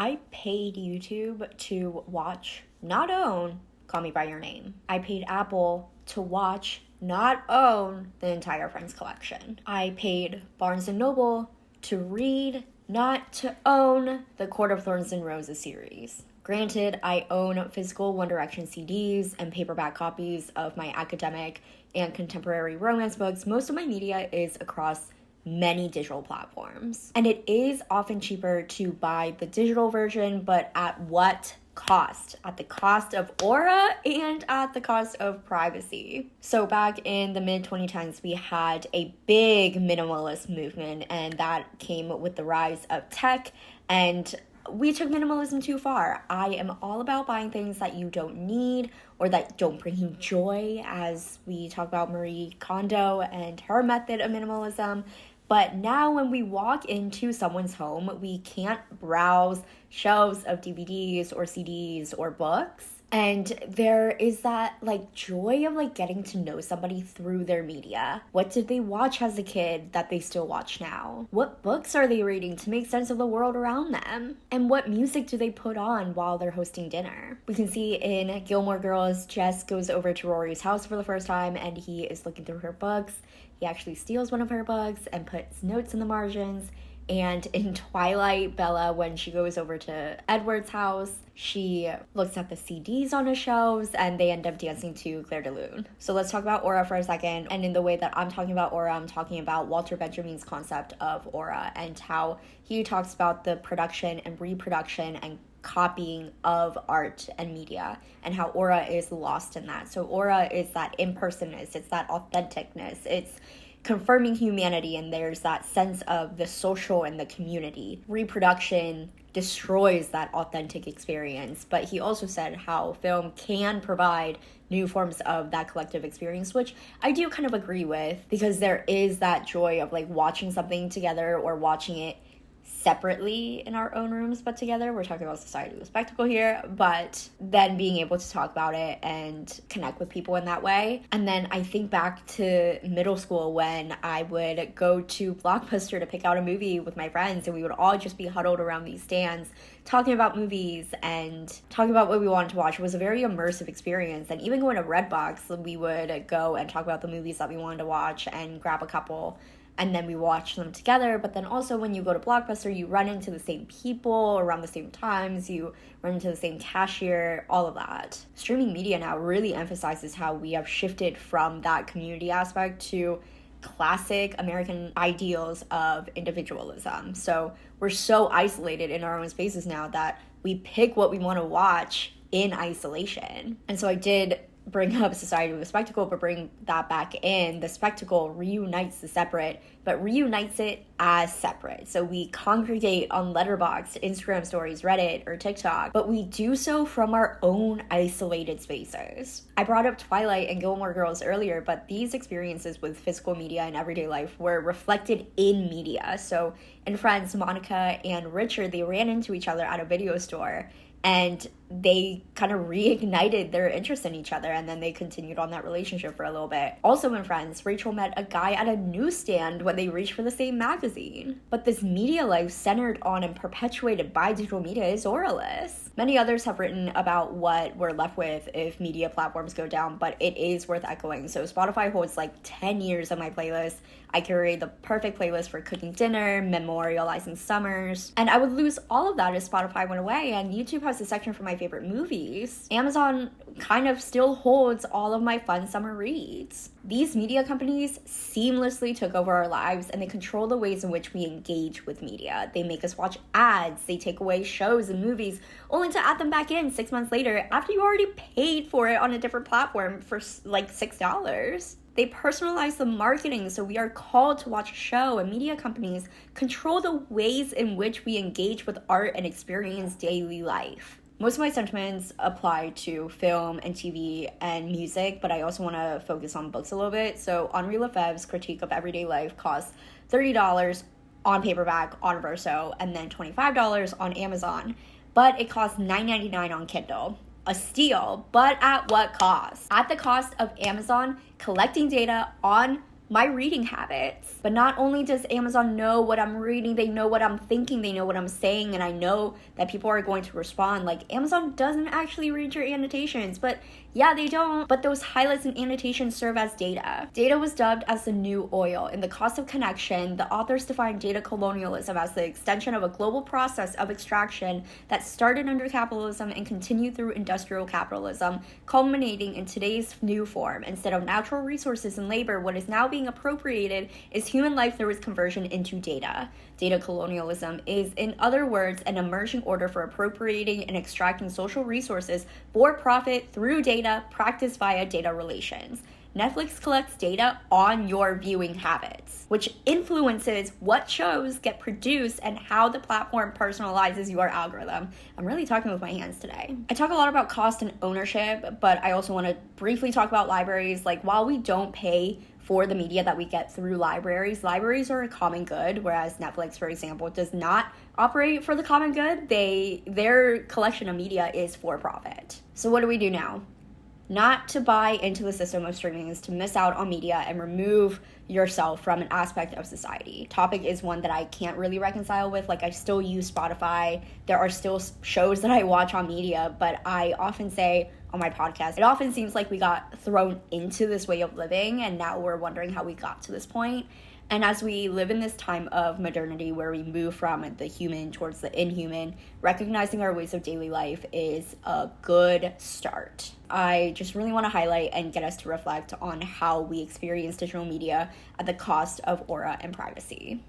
I paid YouTube to watch, not own, Call Me By Your Name. I paid Apple to watch, not own, the entire Friends collection. I paid Barnes & Noble to read, not to own, the Court of Thorns and Roses series. Granted, I own physical One Direction CDs and paperback copies of my academic and contemporary romance books. Most of my media is across many digital platforms. And it is often cheaper to buy the digital version, but at what cost? At the cost of aura and at the cost of privacy. So back in the mid-2010s, we had a big minimalist movement, and that came with the rise of tech, and we took minimalism too far. I am all about buying things that you don't need or that don't bring you joy, as we talk about Marie Kondo and her method of minimalism. But now when we walk into someone's home, we can't browse shelves of DVDs or CDs or books. And there is that joy of getting to know somebody through their media. What did they watch as a kid that they still watch now? What books are they reading to make sense of the world around them? And what music do they put on while they're hosting dinner? We can see in Gilmore Girls, Jess goes over to Rory's house for the first time and he is looking through her books. He actually steals one of her books and puts notes in the margins. And in Twilight, Bella, when she goes over to Edward's house, she looks at the CDs on his shelves and they end up dancing to Claire de Lune. So let's talk about aura for a second. And in the way that I'm talking about aura, I'm talking about Walter Benjamin's concept of aura and how he talks about the production and reproduction and copying of art and media and how aura is lost in that. So aura is that impersonness, it's that authenticness, it's confirming humanity, and there's that sense of the social and the community. Reproduction destroys that authentic experience, but he also said how film can provide new forms of that collective experience, which I do kind of agree with, because there is that joy of watching something together or watching it separately in our own rooms but together. We're talking about society with spectacle here, but then being able to talk about it and connect with people in that way. And then I think back to middle school when I would go to Blockbuster to pick out a movie with my friends, and we would all just be huddled around these stands talking about movies and talking about what we wanted to watch. It was a very immersive experience. And even going to Redbox, we would go and talk about the movies that we wanted to watch and grab a couple, and then we watch them together. But then also when you go to Blockbuster, you run into the same people around the same times, you run into the same cashier, all of that. Streaming media now really emphasizes how we have shifted from that community aspect to classic American ideals of individualism. So we're so isolated in our own spaces now that we pick what we want to watch in isolation. And so I did bring up society with spectacle, but bring that back in. The spectacle reunites the separate, but reunites it as separate. So we congregate on Letterboxd, Instagram stories, Reddit, or TikTok, but we do so from our own isolated spaces. I brought up Twilight and Gilmore Girls earlier, but these experiences with physical media and everyday life were reflected in media. So in Friends, Monica and Richard, they ran into each other at a video store, and they kind of reignited their interest in each other, and then they continued on that relationship for a little bit. Also in Friends, Rachel met a guy at a newsstand when they reached for the same magazine. But this media life centered on and perpetuated by digital media is auraless. Many others have written about what we're left with if media platforms go down, but it is worth echoing. So Spotify holds 10 years of my playlist. I curate the perfect playlist for cooking dinner, memorializing summers, and I would lose all of that if Spotify went away. And YouTube has a section for my favorite movies. Amazon kind of still holds all of my fun summer reads. These media companies seamlessly took over our lives, and they control the ways in which we engage with media. They make us watch ads, they take away shows and movies, only to add them back in 6 months later after you already paid for it on a different platform for $6. They personalize the marketing, so we are called to watch a show, and media companies control the ways in which we engage with art and experience daily life. Most of my sentiments apply to film and TV and music, but I also want to focus on books a little bit. So Henri Lefebvre's Critique of Everyday Life costs $30 on paperback on Verso, and then $25 on Amazon, but it costs $9.99 on Kindle. A steal, but at what cost? At the cost of Amazon collecting data on my reading habits. But not only does Amazon know what I'm reading, they know what I'm thinking, they know what I'm saying, and I know that people are going to respond. Like, Amazon doesn't actually read your annotations, but yeah, they don't. But those highlights and annotations serve as data. Data was dubbed as the new oil. In The Cost of Connection, the authors defined data colonialism as the extension of a global process of extraction that started under capitalism and continued through industrial capitalism, culminating in today's new form. Instead of natural resources and labor, what is now being appropriated is human life through its conversion into data. Data colonialism is, in other words, an emerging order for appropriating and extracting social resources for profit through data practiced via data relations. Netflix collects data on your viewing habits, which influences what shows get produced and how the platform personalizes your algorithm. I'm really talking with my hands today. I talk a lot about cost and ownership, but I also want to briefly talk about libraries. Like, while we don't pay for the media that we get through libraries are a common good, whereas Netflix, for example, does not operate for the common good. Their collection of media is for profit. So what do we do now? Not to buy into the system of streaming is to miss out on media and remove yourself from an aspect of society. Topic is one that I can't really reconcile with. Like, I still use Spotify. There are still shows that I watch on media, but I often say on my podcast, it often seems like we got thrown into this way of living and now we're wondering how we got to this point. And as we live in this time of modernity where we move from the human towards the inhuman, recognizing our ways of daily life is a good start. I just really want to highlight and get us to reflect on how we experience digital media at the cost of aura and privacy.